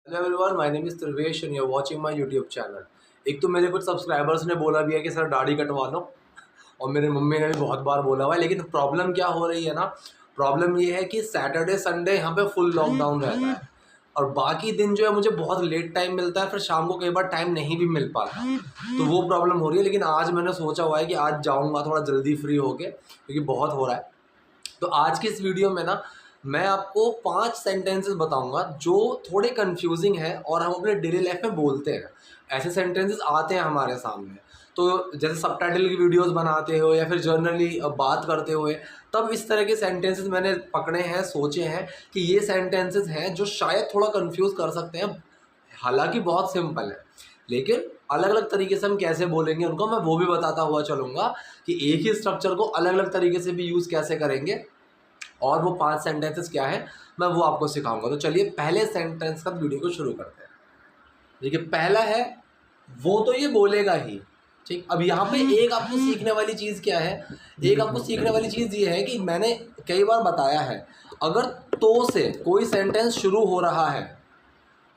Hello everyone, my name is Dhruvesh and you are watching my YouTube channel. एक तो मेरे कुछ सब्सक्राइबर्स ने बोला भी है कि सर दाढ़ी कटवा लो, और मेरे मम्मी ने भी बहुत बार बोला हुआ है। लेकिन प्रॉब्लम क्या हो रही है ना, प्रॉब्लम ये है कि सैटरडे संडे यहाँ पे फुल लॉकडाउन रहता है और बाकी दिन जो है मुझे बहुत लेट टाइम मिलता है, फिर शाम को कई बार टाइम नहीं भी मिल पाता, तो वो प्रॉब्लम हो रही है। लेकिन आज मैंने सोचा हुआ है कि आज जाऊँगा थोड़ा जल्दी फ्री होके, क्योंकि बहुत हो रहा है। तो आज की इस वीडियो में ना मैं आपको 5 सेंटेंसेस बताऊंगा जो थोड़े कंफ्यूजिंग हैं और हम अपने डेली लाइफ में बोलते हैं। ऐसे सेंटेंसेस आते हैं हमारे सामने, तो जैसे सबटाइटल की वीडियोस बनाते हो या फिर जर्नली बात करते हुए, तब इस तरह के सेंटेंसेस मैंने पकड़े हैं, सोचे हैं कि ये सेंटेंसेस हैं जो शायद थोड़ा कंफ्यूज कर सकते हैं। हालांकि बहुत सिंपल है, लेकिन अलग अलग तरीके से हम कैसे बोलेंगे उनको मैं वो भी बताता हुआ चलूँगा कि एक ही स्ट्रक्चर को अलग अलग तरीके से भी यूज़ कैसे करेंगे, और वो 5 सेंटेंसेस क्या है मैं वो आपको सिखाऊंगा। तो चलिए पहले सेंटेंस का वीडियो को शुरू करते हैं। देखिए, पहला है वो तो ये बोलेगा ही। ठीक, अब यहाँ पे एक आपको सीखने वाली चीज़ क्या है, एक आपको सीखने वाली चीज़ ये है कि मैंने कई बार बताया है, अगर तो से कोई सेंटेंस शुरू हो रहा है,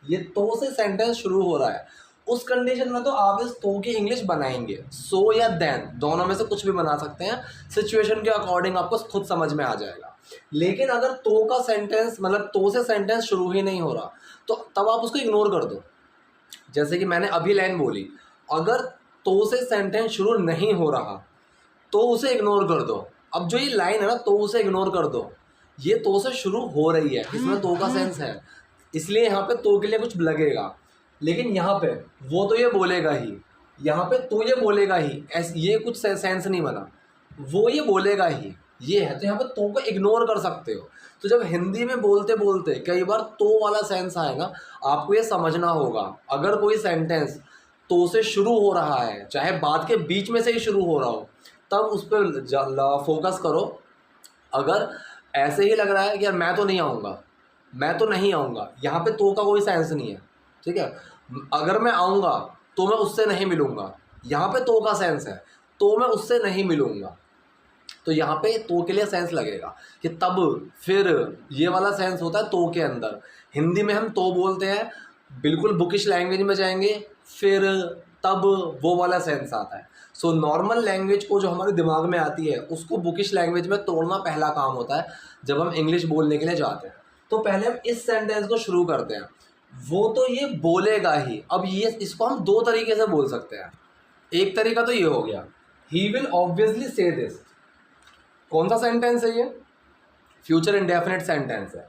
ये तो से सेंटेंस शुरू हो रहा है, उस कंडीशन में तो आप इस तो की इंग्लिश बनाएंगे। सो या देन दोनों में से कुछ भी बना सकते हैं, सिचुएशन के अकॉर्डिंग आपको खुद समझ में आ जाएगा। लेकिन अगर तो का सेंटेंस मतलब तो से सेंटेंस शुरू ही नहीं हो रहा, तो तब आप उसको इग्नोर कर दो। जैसे कि मैंने अभी लाइन बोली, अगर तो से सेंटेंस शुरू नहीं हो रहा तो उसे इग्नोर कर दो। अब जो ये लाइन है ना, तो उसे इग्नोर कर दो, ये तो से शुरू हो रही है, इसमें तो का सेंस है, इसलिए यहाँ पे तो के लिए कुछ लगेगा। लेकिन यहाँ पे वो तो ये बोलेगा ही, यहाँ पे तो ये बोलेगा ही, ये कुछ सेंस नहीं बना, वो ये बोलेगा ही, ये है। तो यहाँ पे तो को इग्नोर कर सकते हो। तो जब हिंदी में बोलते बोलते कई बार तो वाला सेंस आएगा, आपको ये समझना होगा। अगर कोई सेंटेंस तो से शुरू हो रहा है, चाहे बात के बीच में से ही शुरू हो रहा हो, तब उस पर फोकस करो। अगर ऐसे ही लग रहा है कि यार मैं तो नहीं आऊँगा, मैं तो नहीं आऊँगा, यहाँ पे तो का कोई सेंस नहीं है। ठीक है, अगर मैं आऊँगा तो मैं उससे नहीं मिलूँगा, यहाँ पे तो का सेंस है, तो मैं उससे नहीं मिलूँगा, तो यहाँ पे तो के लिए सेंस लगेगा कि तब, फिर, ये वाला सेंस होता है तो के अंदर। हिंदी में हम तो बोलते हैं, बिल्कुल बुकिश लैंग्वेज में जाएंगे फिर, तब, वो वाला सेंस आता है। सो नॉर्मल लैंग्वेज को जो हमारे दिमाग में आती है उसको बुकिश लैंग्वेज में तोड़ना पहला काम होता है जब हम इंग्लिश बोलने के लिए जाते हैं। तो पहले हम इस सेंटेंस को शुरू करते हैं, वो तो ये बोलेगा ही। अब ये इसको हम दो तरीके से बोल सकते हैं। एक तरीका तो ये हो गया, ही विल ऑब्वियसली से दिस। कौन सा सेंटेंस है ये? फ्यूचर इंडेफिनिट सेंटेंस है।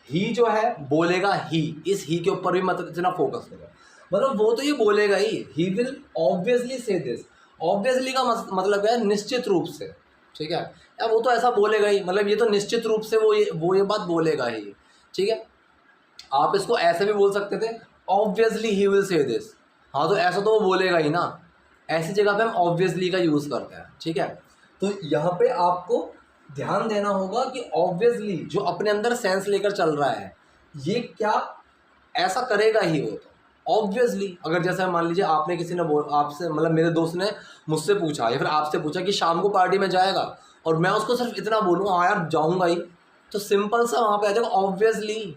ही जो है बोलेगा ही, इस ही के ऊपर भी मतलब इतना फोकस करो, मतलब वो तो ये बोलेगा ही विल ऑब्वियसली से दिस। ऑब्वियसली का मतलब है निश्चित रूप से। ठीक है, या वो तो ऐसा बोलेगा ही, मतलब ये तो निश्चित रूप से वो ये बात बोलेगा ही। ठीक है, आप इसको ऐसे भी बोल सकते थे, obviously he will say this. हाँ, तो ऐसा तो वो बोलेगा ही ना, ऐसी जगह पे हम ऑब्वियसली का यूज़ करते हैं। ठीक है, तो यहाँ पे आपको ध्यान देना होगा कि ऑब्वियसली जो अपने अंदर सेंस लेकर चल रहा है, ये क्या ऐसा करेगा ही वो तो ऑब्वियसली। अगर जैसे मान लीजिए आपने किसी ने आपसे मतलब मेरे दोस्त ने मुझसे पूछा या फिर आपसे पूछा कि शाम को पार्टी में जाएगा, और मैं उसको सिर्फ इतना बोलूँ हाँ यार जाऊँगा ही, तो सिंपल सा वहाँ पे आ जाएगा ऑब्वियसली।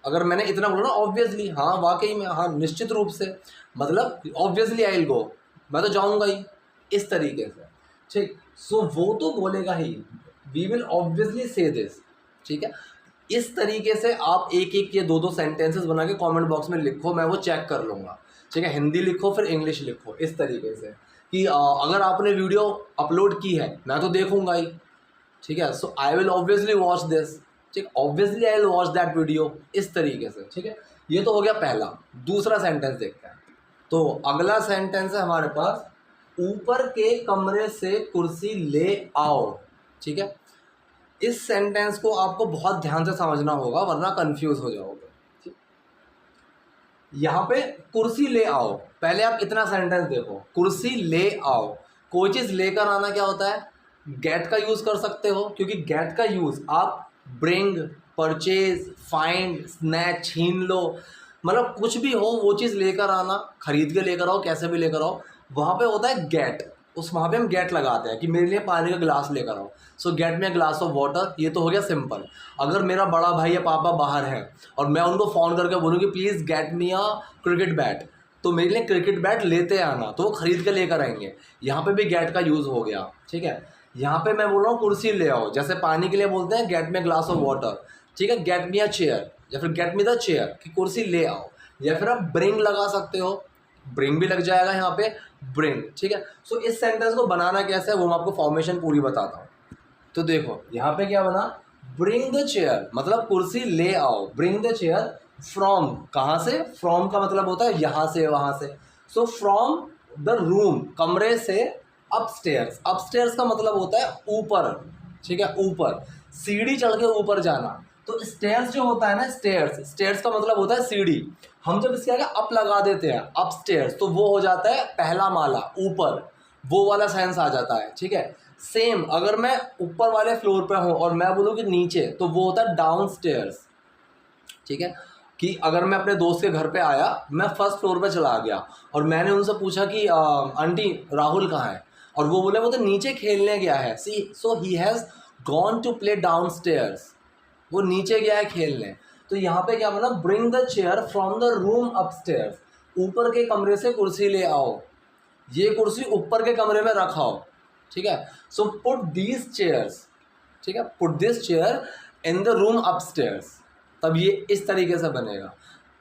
अगर मैंने इतना बोला ना ऑब्वियसली, हाँ वाकई में, हाँ निश्चित रूप से, मतलब ऑब्वियसली आई विल गो, मैं तो जाऊँगा ही, इस तरीके से। ठीक, सो वो तो बोलेगा ही, वी विल ऑब्वियसली से दिस। ठीक है, इस तरीके से आप एक एक ये दो दो सेंटेंसेस बना के कमेंट बॉक्स में लिखो, मैं वो चेक कर लूँगा। ठीक है, हिंदी लिखो फिर इंग्लिश लिखो, इस तरीके से कि अगर आपने वीडियो अपलोड की है मैं तो देखूँगा ही। ठीक है, so I will obviously watch this. ठीक, obviously I will watch that video, इस तरीके से। ठीक है, ये तो हो गया पहला। दूसरा सेंटेंस देखते हैं। तो अगला सेंटेंस है हमारे पास, ऊपर के कमरे से कुर्सी ले आओ। ठीक है, इस सेंटेंस को आपको बहुत ध्यान से समझना होगा वरना कंफ्यूज हो जाओगे। यहाँ पे कुर्सी ले आओ, पहले आप इतना सेंटेंस देखो, कुर्सी ले आओ। कोई चीज़ लेकर आना क्या होता है? गेट का यूज़ कर सकते हो, क्योंकि गेट का यूज़ आप ब्रिंग, परचेज, फाइंड, स्नैच, छीन लो, मतलब कुछ भी हो वो चीज़ लेकर आना, खरीद के लेकर आओ, कैसे भी लेकर आओ, वहाँ पे होता है गेट। उस वहाँ पे हम गेट लगाते हैं कि मेरे लिए पानी का गिलास लेकर आओ, सो get me a glass of water. ये तो हो गया सिंपल। अगर मेरा बड़ा भाई या पापा बाहर है और मैं उनको फ़ोन करके बोलूँ कि please get me a cricket bat, तो मेरे लिए क्रिकेट बैट लेते आना, तो वो ख़रीद के लेकर आएंगे। यहाँ पे भी गेट का यूज़ हो गया, ठीक है। यहाँ पे मैं बोल रहा हूँ कुर्सी ले आओ, जैसे पानी के लिए बोलते हैं get me a glass of water, ठीक है, गेट मी अ चेयर या फिर गेट मी द चेयर, कि कुर्सी ले आओ। या फिर आप ब्रिंग लगा सकते हो, ब्रिंग भी लग जाएगा यहाँ पे, ब्रिंग, ठीक है। सो इस सेंटेंस को बनाना कैसे है वो मैं आपको फॉर्मेशन पूरी बताता हूँ। तो देखो यहाँ पे क्या बना, ब्रिंग द चेयर मतलब कुर्सी ले आओ, ब्रिंग द चेयर फ्रॉम, कहाँ से, फ्रॉम का मतलब होता है यहाँ से वहाँ से। सो फ्रॉम द रूम, कमरे से, अपस्टेयर्स, अपस्टेयर्स का मतलब होता है ऊपर, ठीक है, ऊपर, सीढ़ी चढ़ के ऊपर जाना। तो स्टेयर्स जो होता है ना, स्टेयर्स, स्टेयर्स का मतलब होता है सीढ़ी। हम जब इसके आगे अप लगा देते हैं, अपस्टेयर्स, तो वो हो जाता है पहला माला, ऊपर, वो वाला सेंस आ जाता है, ठीक है। सेम अगर मैं ऊपर वाले फ्लोर पे हूँ और मैं बोलूँ कि नीचे, तो वो होता है डाउन स्टेयर्स, ठीक है। कि अगर मैं अपने दोस्त के घर पे आया, मैं फर्स्ट फ्लोर पे चला गया और मैंने उनसे पूछा कि आंटी राहुल कहाँ है, और वो बोले वो तो नीचे खेलने गया है, see, so he has gone to play downstairs, वो नीचे गया है खेलने। तो यहाँ पे क्या बना, bring the chair from the room upstairs, ऊपर के कमरे से कुर्सी ले आओ, ये कुर्सी ऊपर के कमरे में रखाओ, ठीक है। सो पुट दीज चेयर्स, ठीक है, put this chair in the room upstairs, तब ये इस तरीके से बनेगा।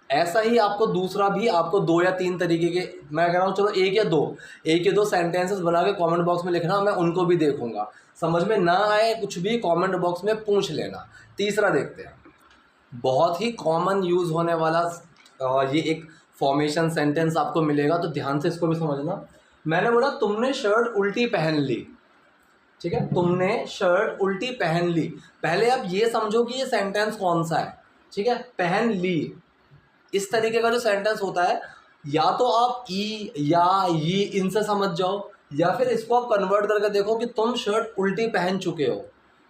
ऐसा ही आपको दूसरा भी, आपको 2 या 3 तरीके के, मैं कह रहा हूँ चलो एक या दो सेंटेंसेस बना के कमेंट बॉक्स में लिखना, मैं उनको भी देखूंगा। समझ में ना आए कुछ भी कमेंट बॉक्स में पूछ लेना। तीसरा देखते हैं, बहुत ही कॉमन यूज़ होने वाला ये एक फॉर्मेशन सेंटेंस आपको मिलेगा, तो ध्यान से इसको भी समझना। मैंने बोला तुमने शर्ट उल्टी पहन ली, ठीक है, तुमने शर्ट उल्टी पहन ली। पहले आप ये समझो कि ये सेंटेंस कौन सा है, ठीक है, पहन ली। इस तरीके का जो सेंटेंस होता है, या तो आप ई या ये इनसे समझ जाओ, या फिर इसको आप कन्वर्ट करके देखो कि तुम शर्ट उल्टी पहन चुके हो।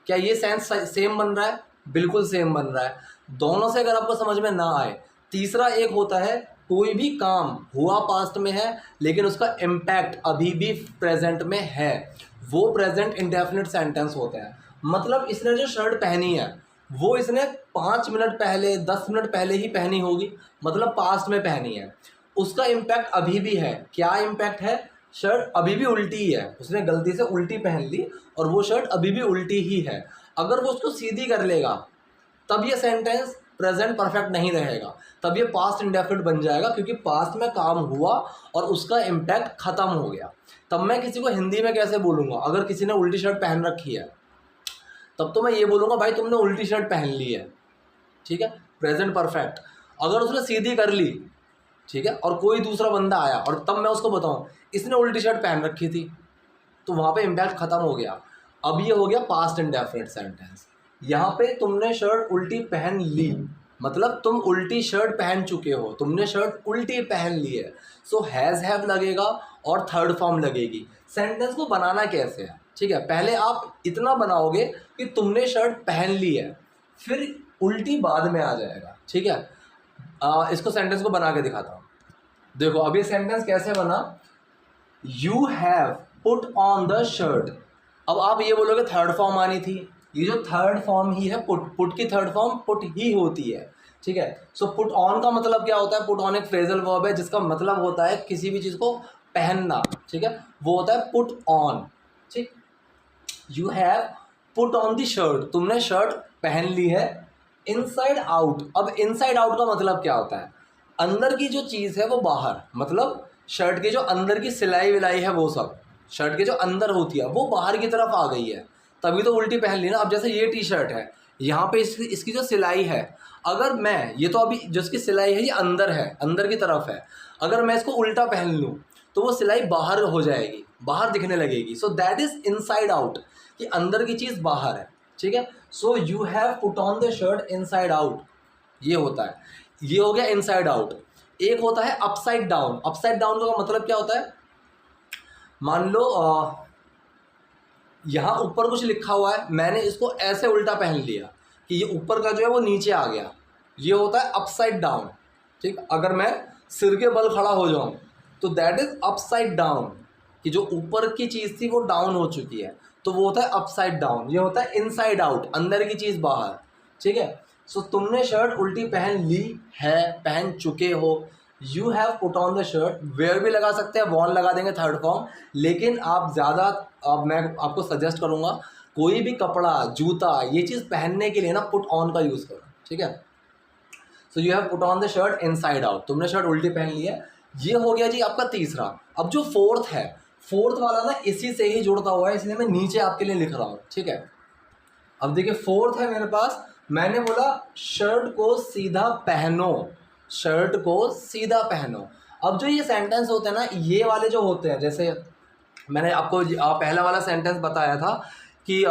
क्या ये सेंस सेम बन रहा है? बिल्कुल सेम बन रहा है। दोनों से अगर आपको समझ में ना आए, तीसरा एक होता है, कोई भी काम हुआ पास्ट में है लेकिन उसका इम्पैक्ट अभी भी प्रेजेंट में है, वो प्रेजेंट इंडेफिनिट सेंटेंस होता है। मतलब इसने जो शर्ट पहनी है वो इसने 5 मिनट पहले, 10 मिनट पहले ही पहनी होगी, मतलब पास्ट में पहनी है, उसका इम्पैक्ट अभी भी है। क्या इम्पैक्ट है? शर्ट अभी भी उल्टी ही है, उसने गलती से उल्टी पहन ली और वो शर्ट अभी भी उल्टी ही है। अगर वो उसको सीधी कर लेगा तब ये सेंटेंस प्रेजेंट परफेक्ट नहीं रहेगा, तब ये पास्ट इंडेफिनिट बन जाएगा, क्योंकि पास्ट में काम हुआ और उसका इम्पैक्ट ख़त्म हो गया। तब मैं किसी को हिंदी में कैसे बोलूँगा? अगर किसी ने उल्टी शर्ट पहन रखी है तब तो मैं ये बोलूँगा भाई तुमने उल्टी शर्ट पहन ली है, ठीक है, प्रेजेंट परफेक्ट। अगर उसने सीधी कर ली, ठीक है, और कोई दूसरा बंदा आया और तब मैं उसको बताऊँ इसने उल्टी शर्ट पहन रखी थी, तो वहाँ पे इम्पैक्ट ख़त्म हो गया। अब ये हो गया पास्ट इंडेफिनिट सेंटेंस। यहाँ पे तुमने शर्ट उल्टी पहन ली मतलब तुम उल्टी शर्ट पहन चुके हो, तुमने शर्ट उल्टी पहन ली है। सो हैज़ हैव लगेगा और थर्ड फॉर्म लगेगी। सेंटेंस को बनाना कैसे है, ठीक है, पहले आप इतना बनाओगे कि तुमने शर्ट पहन ली है, फिर उल्टी बाद में आ जाएगा, ठीक है। इसको सेंटेंस को बना के दिखाता हूँ। देखो अब ये सेंटेंस कैसे बना, you have put on the shirt. अब आप ये बोलोगे थर्ड फॉर्म आनी थी, ये जो थर्ड फॉर्म ही है पुट, पुट की थर्ड फॉर्म पुट ही होती है, ठीक है। सो पुट ऑन का मतलब क्या होता है? पुट ऑन एक फ्रेजल वर्ब है जिसका मतलब होता है किसी भी चीज़ को पहनना, ठीक है, वो होता है पुट ऑन, ठीक। You have put on the shirt, तुमने शर्ट पहन ली है। इनसाइड आउट, अब इनसाइड आउट का मतलब क्या होता है? अंदर की जो चीज़ है वो बाहर, मतलब शर्ट के जो अंदर की सिलाई विलाई है वो सब, शर्ट के जो अंदर होती है वो बाहर की तरफ आ गई है, तभी तो उल्टी पहन ली ना। अब जैसे ये टी शर्ट है, यहाँ पे इसकी जो सिलाई है, अगर मैं ये तो अभी जिसकी सिलाई है ये अंदर है, अंदर की तरफ है, अगर मैं इसको उल्टा पहन लूँ तो वो सिलाई बाहर हो जाएगी, बाहर दिखने लगेगी। So that is inside out, कि अंदर की चीज़ बाहर है, ठीक है। So you have put on the shirt inside out, ये होता है, ये हो गया इनसाइड आउट। एक होता है अपसाइड डाउन। अपसाइड डाउन का मतलब क्या होता है? मान लो यहाँ ऊपर कुछ लिखा हुआ है, मैंने इसको ऐसे उल्टा पहन लिया कि ये ऊपर का जो है वो नीचे आ गया, ये होता है अपसाइड डाउन, ठीक। अगर मैं सिर के बल खड़ा हो जाऊँ तो दैट इज अपसाइड डाउन, कि जो ऊपर की चीज़ थी वो डाउन हो चुकी है, तो वो होता है अपसाइड डाउन। ये होता है इनसाइड आउट, अंदर की चीज़ बाहर, ठीक है। सो तुमने शर्ट उल्टी पहन ली है, पहन चुके हो, you have put on the shirt, wear भी लगा सकते हैं, वॉन लगा देंगे थर्ड फॉर्म, लेकिन आप ज़्यादा, अब मैं आपको सजेस्ट करूँगा कोई भी कपड़ा, जूता, ये चीज़ पहनने के लिए ना पुट ऑन का यूज़ करो, ठीक है। So you have put on the shirt inside out, तुमने शर्ट उल्टी पहन ली है। ये हो गया जी आपका तीसरा। अब जो फोर्थ है, फोर्थ वाला ना इसी से ही जुड़ता हुआ है, इसलिए मैं नीचे आपके लिए लिख रहा हूँ, ठीक है। अब देखिए फोर्थ है मेरे पास, मैंने बोला शर्ट को सीधा पहनो, शर्ट को सीधा पहनो। अब जो ये सेंटेंस होते हैं ना, ये वाले जो होते हैं, जैसे मैंने आपको पहला वाला सेंटेंस बताया था कि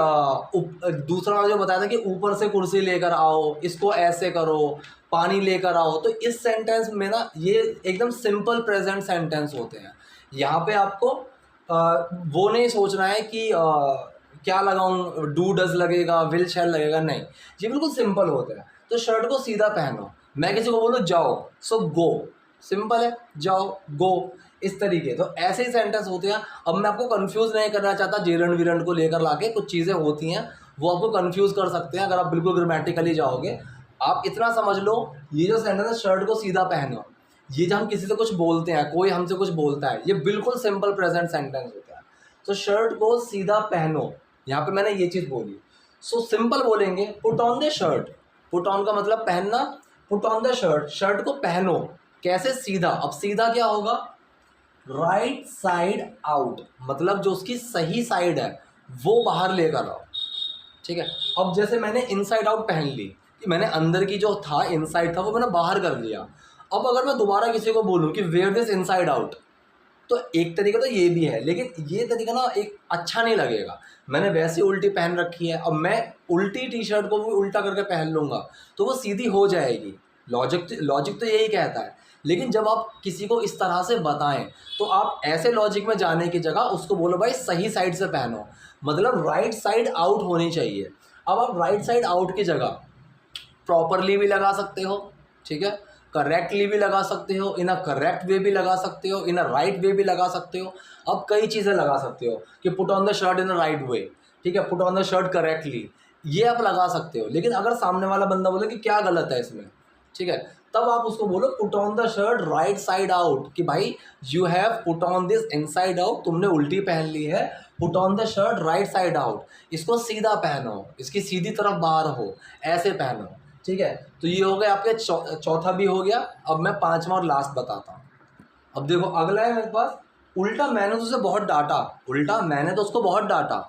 दूसरा वाला जो बताया था कि ऊपर से कुर्सी लेकर आओ, इसको ऐसे करो, पानी लेकर आओ, तो इस सेंटेंस में ना ये एकदम सिंपल प्रेजेंट सेंटेंस होते हैं। यहाँ पे आपको वो नहीं सोचना है कि क्या लगाऊं, डू डज लगेगा, विल शैल लगेगा, नहीं, ये बिल्कुल सिंपल होते हैं। तो शर्ट को सीधा पहनो, मैं किसी को बोलूँ जाओ, सो गो, सिंपल है, जाओ, गो, इस तरीके। तो ऐसे ही सेंटेंस होते हैं। अब मैं आपको कंफ्यूज नहीं करना चाहता जेरंड वीरंड को लेकर लाके, कुछ चीज़ें होती हैं वो आपको कंफ्यूज कर सकते हैं अगर आप बिल्कुल ग्रामेटिकली जाओगे। आप इतना समझ लो, ये जो सेंटेंस है शर्ट को सीधा पहनो, ये जब हम किसी से कुछ बोलते हैं, कोई हमसे कुछ बोलता है, ये बिल्कुल सिंपल प्रेजेंट सेंटेंस होता है। तो शर्ट को सीधा पहनो, यहाँ पे मैंने ये चीज़ बोली। सो सिंपल बोलेंगे put on the shirt, put on का मतलब पहनना, put on the shirt, shirt को पहनो, कैसे, सीधा। अब सीधा क्या होगा, राइट साइड आउट, मतलब जो उसकी सही साइड है वो बाहर लेकर आओ, ठीक है। अब जैसे मैंने इनसाइड आउट पहन ली, कि मैंने अंदर की जो था इनसाइड था वो मैंने बाहर कर लिया। अब अगर मैं दोबारा किसी को बोलूँ कि वेयर दिस इनसाइड आउट, तो एक तरीका तो ये भी है, लेकिन ये तरीका ना एक अच्छा नहीं लगेगा। मैंने वैसे उल्टी पहन रखी है, अब मैं उल्टी टी शर्ट को भी उल्टा करके पहन लूँगा तो वो सीधी हो जाएगी। लॉजिक तो यही कहता है। लेकिन जब आप किसी को इस तरह से बताएं तो आप ऐसे लॉजिक में जाने की जगह उसको बोलो भाई सही साइड से पहनो, मतलब राइट साइड आउट होनी चाहिए। अब आप राइट साइड आउट की जगह प्रॉपरली भी लगा सकते हो, ठीक है, करेक्टली भी लगा सकते हो, इन अ करेक्ट वे भी लगा सकते हो, इन अ राइट वे भी लगा सकते हो। अब कई चीज़ें लगा सकते हो कि put on the shirt in a right way, ठीक है, put on the shirt correctly, ये आप लगा सकते हो। लेकिन अगर सामने वाला बंदा बोले कि क्या गलत है इसमें, ठीक है, तब आप उसको बोलो put on the shirt right side out, कि भाई you have put on this inside out, तुमने उल्टी पहन ली है, put on the shirt right side out, इसको सीधा पहनो, इसकी सीधी तरफ बाहर हो, ऐसे पहनो, ठीक है। तो ये हो गया आपके चौथा भी हो गया। अब मैं पांचवा और लास्ट बताता हूँ। अब देखो अगला है मेरे पास, उल्टा मैंने तो उसे बहुत डांटा, उल्टा मैंने तो उसको बहुत डांटा,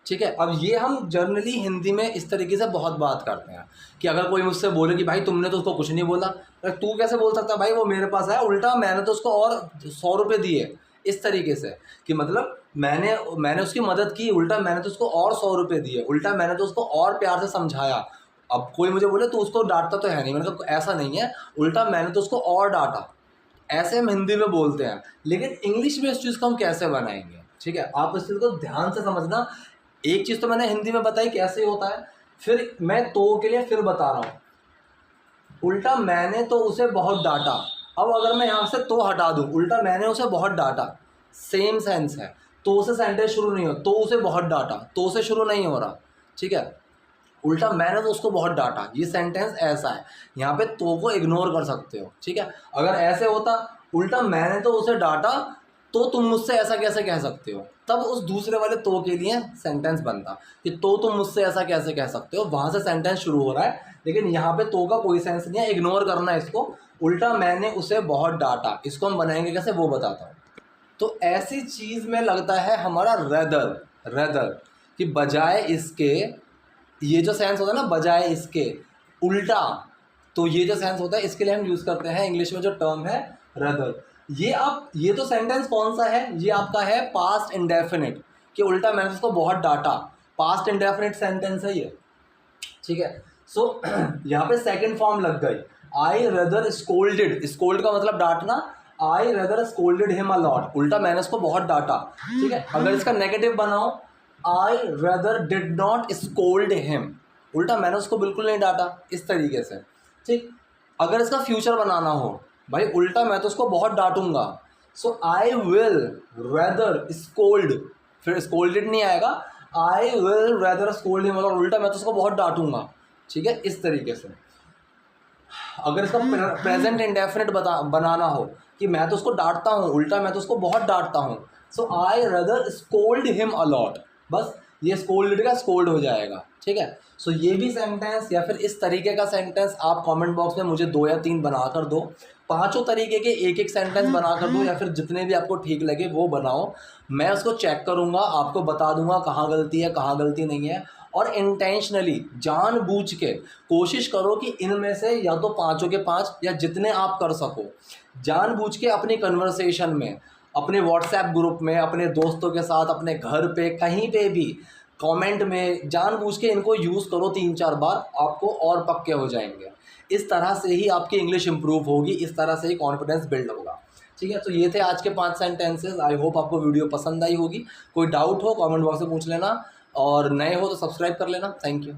ठीक है। अब ये हम जनरली हिंदी में इस तरीके से बहुत बात करते हैं कि अगर कोई मुझसे बोले कि भाई तुमने तो उसको कुछ नहीं बोला, तो तू कैसे बोल सकता भाई, वो मेरे पास है, उल्टा मैंने तो उसको और 100 रुपये दिए, इस तरीके से कि मतलब मैंने उसकी मदद की, उल्टा मैंने तो उसको और 100 रुपये दिए, उल्टा मैंने तो उसको और प्यार से समझाया। अब कोई मुझे बोले तो उसको डांटता तो है नहीं, मैंने कहा ऐसा नहीं है, उल्टा मैंने तो उसको और डांटा, ऐसे हम हिंदी में बोलते हैं। लेकिन इंग्लिश में इस चीज़ को हम कैसे बनाएंगे, ठीक है, आप इस चीज़ को ध्यान से समझना। एक चीज़ तो मैंने हिंदी में बताई कैसे होता है, फिर मैं तो के लिए फिर बता रहा हूँ, उल्टा मैंने तो उसे बहुत डांटा। अब अगर मैं यहाँ से तो हटा दूँ, उल्टा मैंने उसे बहुत डांटा, सेम सेंस है, तो से सेंटेंस शुरू नहीं हो, तो उसे बहुत डांटा, तो से शुरू नहीं हो रहा, ठीक है। उल्टा मैंने तो उसको बहुत डांटा, ये सेंटेंस ऐसा है, यहाँ पे तो को इग्नोर कर सकते हो, ठीक है। अगर ऐसे होता उल्टा मैंने तो उसे डांटा तो तुम मुझसे ऐसा कैसे कह सकते हो, तब उस दूसरे वाले तो के लिए सेंटेंस बनता कि तो तुम मुझसे ऐसा कैसे कह सकते हो, वहाँ से सेंटेंस शुरू हो रहा है। लेकिन यहाँ पे तो का कोई सेंस नहीं है, इग्नोर करना है इसको। उल्टा मैंने उसे बहुत डांटा, इसको हम बनाएंगे कैसे वो बताता हूँ। तो ऐसी चीज़ में लगता है हमारा रेदर, रेदर कि बजाय इसके, ये जो सेंस होता है ना बजाय इसके, उल्टा, तो ये जो सेंस होता है इसके लिए हम यूज़ करते हैं इंग्लिश में जो टर्म है रदर। ये तो सेंटेंस कौन सा है, ये आपका है पास्ट इंडेफिनिट, कि उल्टा मैंने उसको बहुत डांटा, पास्ट इंडेफिनिट सेंटेंस है ये, ठीक है। सो यहाँ पे सेकंड फॉर्म लग गई, आई रेदर स्कोल्डेड, स्कोल्ड का मतलब डांटना, I rather scolded him a lot, उल्टा मैंने उसको बहुत डांटा, ठीक है। अगर इसका नेगेटिव बनाओ, आई rather did not scold him, उल्टा मैंने उसको बिल्कुल नहीं डांटा, इस तरीके से, ठीक। अगर इसका फ्यूचर बनाना हो, भाई उल्टा मैं तो उसको बहुत डांटूंगा, सो आई विल रेदर स्कोल्ड, फिर स्कोल्डेड नहीं आएगा, I will rather scold him, मतलब उल्टा मैं तो उसको बहुत डांटूंगा, ठीक है, इस तरीके से। अगर इसका प्रेजेंट इंडेफिनिट बनाना हो कि मैं तो उसको डांटता हूँ, उल्टा मैं तो उसको बहुत डांटता हूँ, so I rather scold him a lot, बस ये स्कोल्डेड का स्कोल्ड हो जाएगा, ठीक है। सो ये भी सेंटेंस या फिर इस तरीके का सेंटेंस आप कमेंट बॉक्स में मुझे 2 या 3 बना कर दो, पांचों तरीके के एक एक सेंटेंस बना कर दो, या फिर जितने भी आपको ठीक लगे वो बनाओ, मैं उसको चेक करूँगा, आपको बता दूंगा कहाँ गलती है कहाँ गलती नहीं है। और इंटेंशनली जानबूझ के कोशिश करो कि इनमें से या तो पांचों के पांच या जितने आप कर सको, जानबूझ के अपनी कन्वर्सेशन में, अपने व्हाट्सएप ग्रुप में, अपने दोस्तों के साथ, अपने घर पे, कहीं पे भी कमेंट में जानबूझ के इनको यूज़ करो 3-4 बार, आपको और पक्के हो जाएंगे। इस तरह से ही आपकी इंग्लिश इंप्रूव होगी, इस तरह से ही कॉन्फिडेंस बिल्ड होगा, ठीक है। तो ये थे आज के 5 सेंटेंसेस। आई होप आपको वीडियो पसंद आई होगी। कोई डाउट हो कमेंट बॉक्स में पूछ लेना, और नए हो तो सब्सक्राइब कर लेना। Thank you.